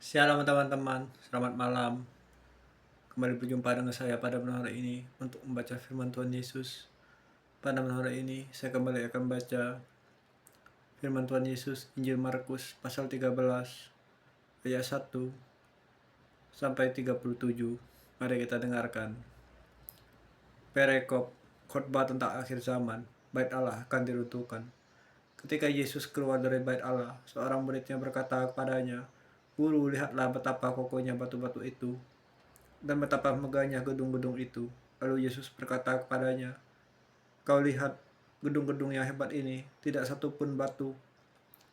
Shalom teman-teman, selamat malam. Kembali berjumpa dengan saya pada malam hari ini untuk membaca firman Tuhan Yesus. Pada malam hari ini saya kembali akan membaca firman Tuhan Yesus Injil Markus pasal 13 ayat 1 sampai 37. Mari kita dengarkan. Perekop, khotbah tentang akhir zaman, bait Allah akan diruntuhkan. Ketika Yesus keluar dari bait Allah, seorang muridnya berkata kepadanya, "Guru, lihatlah betapa kokohnya batu-batu itu dan betapa megahnya gedung-gedung itu." Lalu Yesus berkata kepadanya, "Kau lihat gedung-gedung yang hebat ini, tidak satupun batu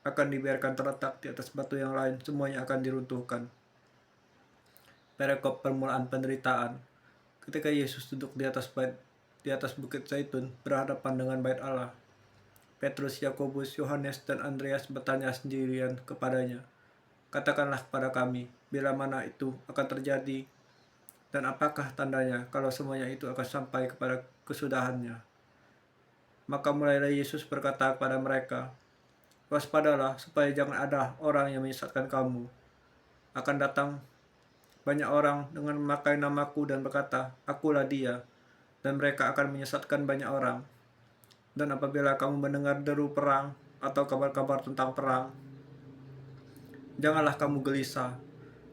akan dibiarkan terletak di atas batu yang lain, semuanya akan diruntuhkan." Perikop permulaan penderitaan. Ketika Yesus duduk di atas bukit Zaitun berhadapan dengan bait Allah, Petrus, Yakobus, Yohanes, dan Andreas bertanya sendirian kepadanya, "Katakanlah kepada kami, bila mana itu akan terjadi, dan apakah tandanya kalau semuanya itu akan sampai kepada kesudahannya?" Maka mulailah Yesus berkata kepada mereka, "Waspadalah supaya jangan ada orang yang menyesatkan kamu. Akan datang banyak orang dengan memakai namaku dan berkata, 'Akulah dia,' dan mereka akan menyesatkan banyak orang. Dan apabila kamu mendengar deru perang atau kabar-kabar tentang perang, janganlah kamu gelisah.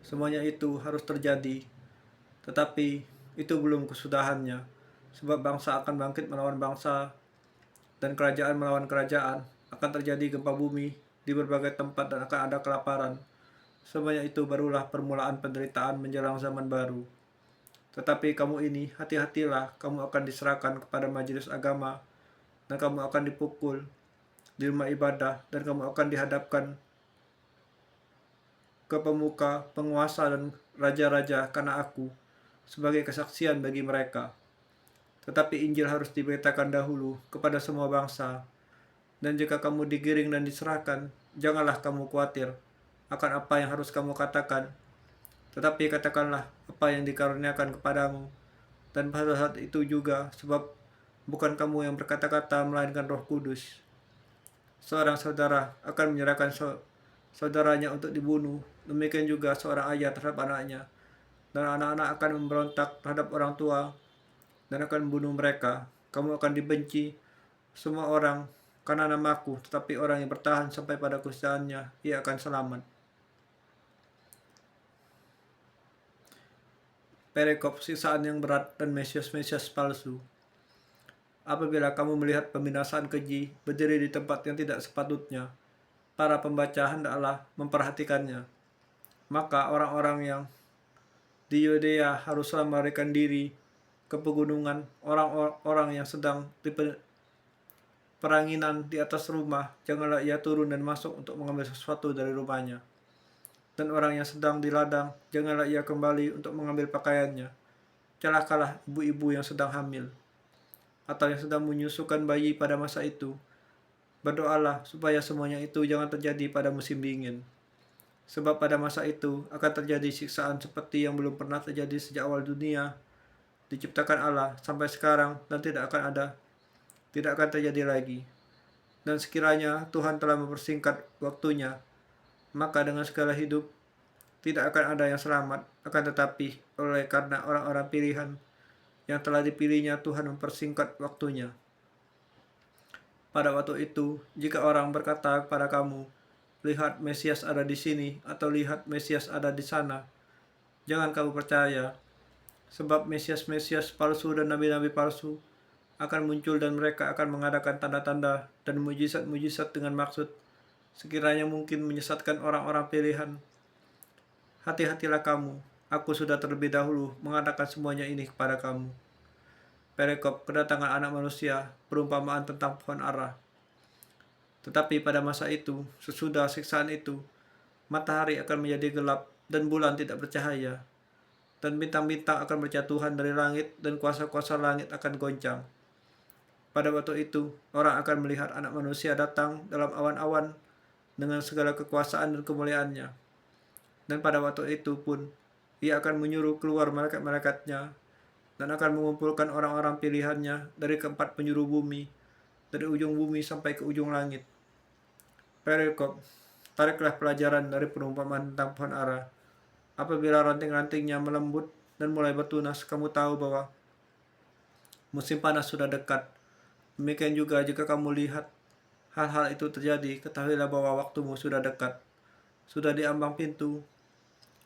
Semuanya itu harus terjadi, tetapi itu belum kesudahannya. Sebab bangsa akan bangkit melawan bangsa, dan kerajaan melawan kerajaan. Akan terjadi gempa bumi di berbagai tempat dan akan ada kelaparan. Semuanya itu barulah permulaan penderitaan menjelang zaman baru. Tetapi kamu ini, hati-hatilah, kamu akan diserahkan kepada majelis agama, dan kamu akan dipukul di rumah ibadah, dan kamu akan dihadapkan ke pemuka, penguasa, dan raja-raja karena aku, sebagai kesaksian bagi mereka. Tetapi Injil harus diberitakan dahulu kepada semua bangsa. Dan jika kamu digiring dan diserahkan, janganlah kamu khawatir akan apa yang harus kamu katakan, tetapi katakanlah apa yang dikaruniakan kepadamu. Dan pada saat itu juga, sebab bukan kamu yang berkata-kata, melainkan Roh Kudus. Seorang saudara akan menyerahkan saudaranya untuk dibunuh, demikian juga seorang ayah terhadap anaknya, dan anak-anak akan memberontak terhadap orang tua dan akan membunuh mereka. Kamu akan dibenci semua orang karena namaku, tetapi orang yang bertahan sampai pada kesudahannya, ia akan selamat. Perikop siksaan yang berat dan mesias-mesias palsu. Apabila kamu melihat pembinasaan keji berdiri di tempat yang tidak sepatutnya, para pembaca hendaklah memperhatikannya. Maka orang-orang yang di Yudea haruslah melarikan diri ke pegunungan. Orang-orang yang sedang di peranginan di atas rumah, janganlah ia turun dan masuk untuk mengambil sesuatu dari rumahnya. Dan orang yang sedang di ladang, janganlah ia kembali untuk mengambil pakaiannya. Celakalah ibu-ibu yang sedang hamil, atau yang sedang menyusukan bayi pada masa itu. Berdoalah supaya semuanya itu jangan terjadi pada musim dingin. Sebab pada masa itu akan terjadi siksaan seperti yang belum pernah terjadi sejak awal dunia diciptakan Allah sampai sekarang, dan tidak akan terjadi lagi. Dan sekiranya Tuhan telah mempersingkat waktunya, maka dengan segala hidup tidak akan ada yang selamat. Akan tetapi karena orang-orang pilihan yang telah dipilihnya, Tuhan mempersingkat waktunya. Pada waktu itu, jika orang berkata kepada kamu, "Lihat, Mesias ada di sini," atau "Lihat, Mesias ada di sana," jangan kamu percaya. Sebab Mesias-Mesias palsu dan nabi-nabi palsu akan muncul, dan mereka akan mengadakan tanda-tanda dan mujizat-mujizat dengan maksud sekiranya mungkin menyesatkan orang-orang pilihan. Hati-hatilah kamu, aku sudah terlebih dahulu mengatakan semuanya ini kepada kamu. Perikop kedatangan anak manusia, perumpamaan tentang pohon ara. Tetapi pada masa itu, sesudah siksaan itu, matahari akan menjadi gelap dan bulan tidak bercahaya, dan bintang-bintang akan berjatuhan dari langit, dan kuasa-kuasa langit akan goncang. Pada waktu itu, orang akan melihat anak manusia datang dalam awan-awan dengan segala kekuasaan dan kemuliaannya. Dan pada waktu itu pun, ia akan menyuruh keluar malaikat-malaikatnya, dan akan mengumpulkan orang-orang pilihannya dari keempat penjuru bumi, dari ujung bumi sampai ke ujung langit. Perikop, tariklah pelajaran dari perumpamaan tentang pohon ara. Apabila ranting-rantingnya melembut dan mulai bertunas, kamu tahu bahwa musim panas sudah dekat. Demikian juga jika kamu lihat hal-hal itu terjadi, ketahuilah bahwa waktumu sudah dekat. Sudah di ambang pintu.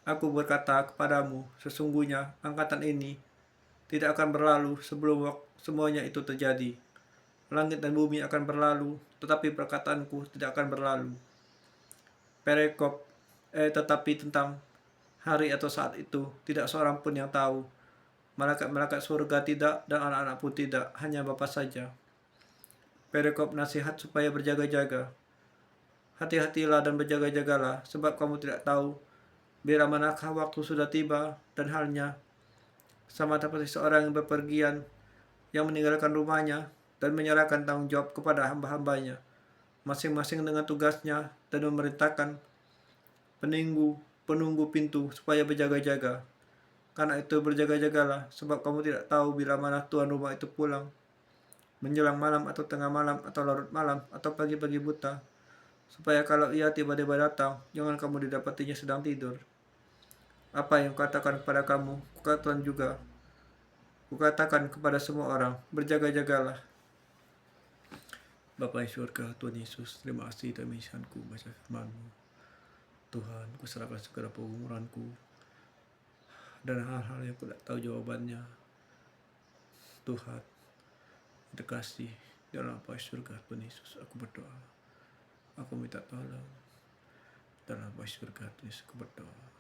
Aku berkata kepadamu, sesungguhnya angkatan ini tidak akan berlalu sebelum semuanya itu terjadi. Langit dan bumi akan berlalu, tetapi perkataanku tidak akan berlalu. Perikop, tetapi tentang hari atau saat itu, tidak seorang pun yang tahu. Malaikat-malaikat surga tidak, dan anak-anak pun tidak, hanya Bapa saja. Perikop nasihat supaya berjaga-jaga. Hati-hatilah dan berjaga-jagalah, sebab kamu tidak tahu bila manakah waktu sudah tiba, dan halnya sama seperti seorang yang bepergian, yang meninggalkan rumahnya dan menyerahkan tanggung jawab kepada hamba-hambanya, masing-masing dengan tugasnya, dan memerintahkan penunggu pintu supaya berjaga-jaga. Karena itu berjaga-jagalah, sebab kamu tidak tahu bila mana tuan rumah itu pulang, menjelang malam atau tengah malam atau larut malam atau pagi-pagi buta, supaya kalau ia tiba-tiba datang, jangan kamu didapatinya sedang tidur. Apa yang kukatakan kepada kamu, kukatakan kepada semua orang, berjaga-jagalah. Bapa di surga, Tuhan Yesus, terima kasih demi misianku baca firman-Mu. Tuhan, kuserahkan segala pengumuranku dan hal-hal yang tidak tahu jawabannya. Tuhan, terkasih dalam Bapa di surga, Tuhan Yesus, aku berdoa. Aku minta tolong dalam Bapa di surga, Tuhan Yesus, aku berdoa.